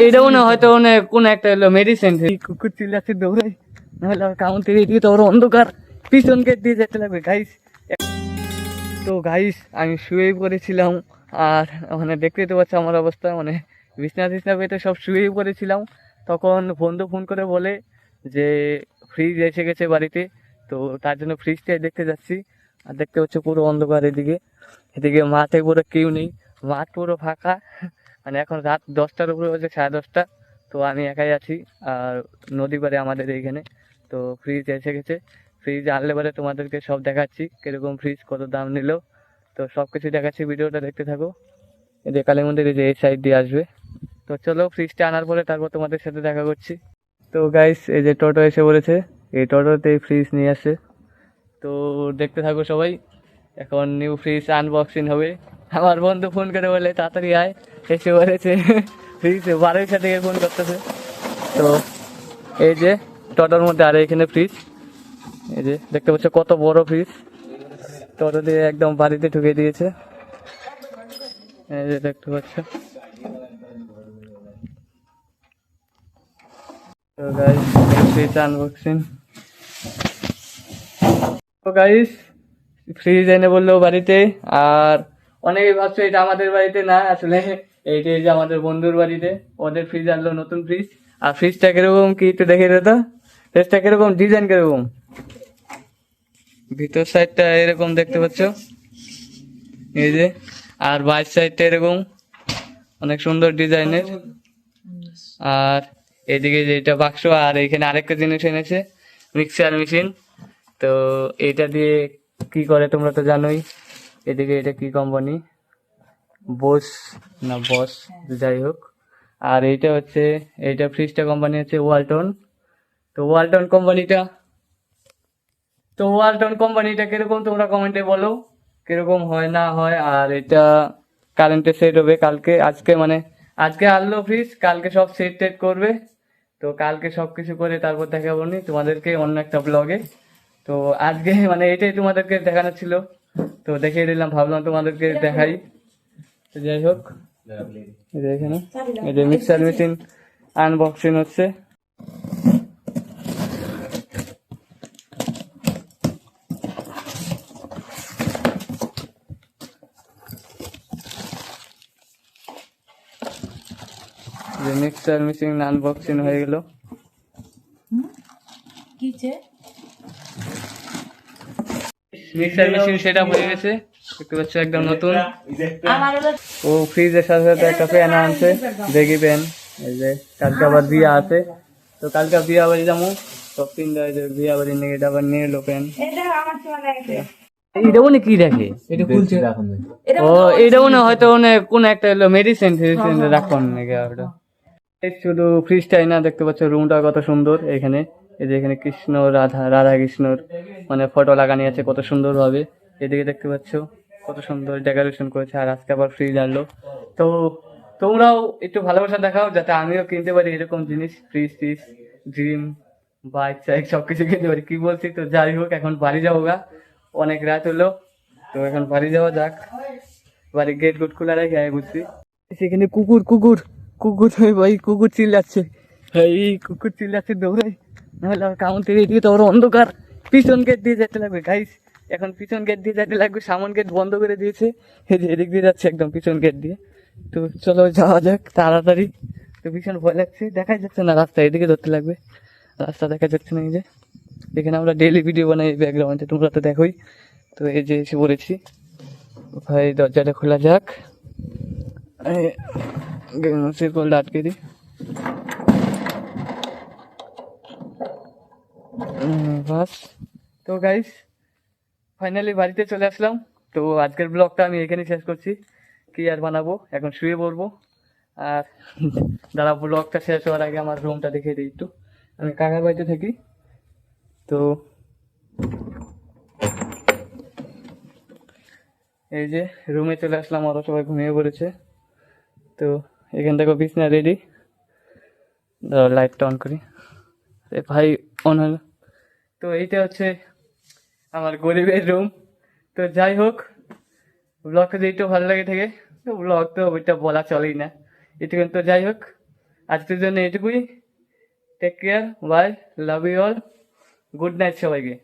এইটা মনে হয় হয়তো কোন একটা হলো মেডিসিন। কুকুর চিল্লাচ্ছে দৌড়াই, নাহলে কাউন্ট থেকে দিয়ে তো ওর অন্ধকার পিছন গেট দিয়ে যেতে লাগবে গাইস। তো গাইস আমি শুয়েই পড়েছিলাম, আর মানে দেখতেই তো পাচ্ছ আমার অবস্থা, মানে বিছনা টিছনা পেতে সব শুয়েই পড়েছিলাম। তখন বন্ধু ফোন করে বলে যে ফ্রিজ এসে গেছে বাড়িতে, তো তার জন্য ফ্রিজটাই দেখতে যাচ্ছি। আর দেখতে হচ্ছে পুরো অন্ধকার, এদিকে এদিকে মাঠে পুরো কেউ নেই, মাঠ পুরো ফাঁকা। মানে এখন রাত 10টার উপরে হচ্ছে, 10:30। তো আমি একাই আছি, আর নদী পাড়ে আমাদের এইখানে। তো ফ্রিজ এসে গেছে, ফ্রিজ আনলে পরে তোমাদেরকে সব দেখাচ্ছি, কিরকম ফ্রিজ, কত দাম নিল, তো সব কিছু দেখাচ্ছি। ভিডিওটা দেখতে থাকো। এই যে কালী মন্দির, এই যে এই সাইড দিয়ে আসবে। তো চলো ফ্রিজটা আনার পরে তারপর তোমাদের সাথে দেখা করছি। তো গাইস এই যে টোটো এসে পড়েছে, এই টোটোতে ফ্রিজ নিয়ে আসে। তো দেখতে থাকো সবাই, এখন নিউ ফ্রিজ আনবক্সিং হবে। আমার বন্ধু ফোন করে বলে তাড়াতাড়ি আয়, এসে বলেছে ফ্রিজ 12টা থেকে ফোন করতেছে। তো এই যে টোটোর মধ্যে, আর এখানে ফ্রিজ, এই যে দেখতে পাচ্ছ কত বড় ফ্রিজ, টোটো দিয়ে একদম বাড়িতে ঢুকে দিয়েছে। এই যে দেখতে পাচ্ছ। তো গাইস ফ্রিজ আনবক্সিং। তো গাইস ফ্রিজ এনে বললো বাড়িতে, আর অনেকে ভাবছো এটা আমাদের বাড়িতে না, আসলে এইটা এই যে আমাদের বন্ধুর বাড়িতে, ওদের ফ্রিজ আনলো, নতুন ফ্রিজ। আর ফ্রিজটা কিরকম কি একটু দেখে তো, ফ্রিজটা কিরকম, ডিজাইন কিরকম, ভিতর সাইডটা এরকম দেখতে পাচ্ছ, এই যে, আর বাইর সাইডটা এরকম অনেক সুন্দর ডিজাইনের। আর এদিকে যেটা বাক্স, আর এখানে আরেকটা জিনিস এনেছে, মিক্সার মেশিন। তো এইটা দিয়ে কি করে তোমরা তো জানোই। এদিকে এটা কি কোম্পানি, বোস না বস, যাই হোক। আর এইটা হচ্ছে, এইটা ফ্রিজটা কোম্পানি হচ্ছে ওয়ালটন। তো ওয়ালটন কোম্পানিটা কিরকম তোমরা কমেন্টে বলো, কিরকম হয় না হয়। আর এটা কারেন্টে সেট হবে কালকে, আজকে মানে আজকে আনলো ফ্রিজ, কালকে সব সেট টেট করবে। তো কালকে সবকিছু করে তারপর দেখাবো নি তোমাদেরকে অন্য একটা ব্লগে। তো আজকে মানে এটাই তোমাদেরকে দেখানো ছিল, তো দেখিয়ে দিলাম, ভাবলাম তোমাদেরকে দেখাই। তো যাই হোক, এই যে এখানে এই যে মিক্সার মেশিন আনবক্সিং হচ্ছে। যে মিক্সার মেশিন আনবক্সিং হয়ে গেল। মিক্সার মেশিন সেটা হয়ে গেছে, দেখতে পাচ্ছ একদম নতুন। ও ফ্রিজের সাথে সাথে একটা ফ্যান আনছে, দেখি ফ্যান। এই যে কালকে আবার বিয়া আছে, তো কালকে বিয়া বাড়ি যাবো, সব তিনটা বিয়া বাড়ি নিয়ে এটা আবার নিয়ে এলো ফ্যান। এটা মনে কি রাখে, এটা খুলছে এখন। ও এটা মনে হয়তো কোন একটা মেডিসিন ফেডিসিন রাখুন নাকি ওটা। শুধু ফ্রিজটাই না, দেখতে পাচ্ছ রুমটা কত সুন্দর। এখানে এই যে এখানে কৃষ্ণ রাধা, রাধা কৃষ্ণর মানে ফটো লাগানি আছে কত সুন্দর ভাবে। এদিকে দেখতে পাচ্ছ কত সুন্দর ডেকোরেশন করেছে। আর আজকে আবার ফ্রিজ আনলো, তো তোমরাও একটু ভালোবাসা দেখাও যাতে আমিও কিনতে পারি এরকম জিনিস, ফ্রিজ টিজ, ড্রিম, বাইক চাইক সবকিছু কিনতে পারি। কি বলছি, তো যাই হোক এখন বাড়ি যাবো গা, অনেক রাত হলো। তো এখন বাড়ি যাওয়া যাক, বাড়ি গেট গুট খোলা রেখে আয় বুঝছি। সেখানে কুকুর কুকুর কুকুর ভাই, কুকুর চিল্লাচ্ছে, এই কুকুর চিল্লাচ্ছে দৌড়াই, নাহলে কাউন্ট থেকে দিয়ে তো ওর অন্ধকার পিছন গেট দিয়ে যেতে লাগবে গাইস। এখন পিছন গেট দিয়ে যেতে লাগবে, সামন গেট বন্ধ করে দিয়েছে, এই যে এদিক দিয়ে যাচ্ছে একদম পিছন গেট দিয়ে। তো চলো যাওয়া যাক তাড়াতাড়ি। তো ভীষণ ভয় লাগছে, দেখাই যাচ্ছে না রাস্তা, এদিকে ধরতে লাগবে, রাস্তা দেখা যাচ্ছে না। এই যে এখানে আমরা ডেইলি ভিডিও বানাই ব্যাকগ্রাউন্ডে, তোমরা তো দেখোই। তো এই যে এসে পড়েছি ভাই, দরজাটা খোলা যাক, কলটা আটকে দিই। বাস, তো গাইস ফাইনালি বাড়িতে চলে আসলাম। তো আজকের ব্লগটা আমি এখানে শেষ করছি, কি আর বানাবো, এখন শুয়ে পড়বো। আর দাঁড়া, ব্লগটা শেষ হওয়ার আগে আমার রুমটা দেখিয়ে দিই একটু। আমি কাকার বাড়িতে থাকি, তো এই যে রুমে চলে আসলাম, ওরা সবাই ঘুমিয়ে পড়েছে। তো এখান থেকে বিছনা রেডি, লাইটটা অন করি, ভাই অন হলো। তো এইটা হচ্ছে আমার গরিবের রুম। তো যাই হোক, ব্লগটা যদি একটু ভালো লাগে থাকে, তো ব্লগ তো ওইটা বলা চলেই না, এটুকুন। তো যাই হোক, আজকের জন্য এটুকুই। Take care, bye, love you all, good night সবাইকে।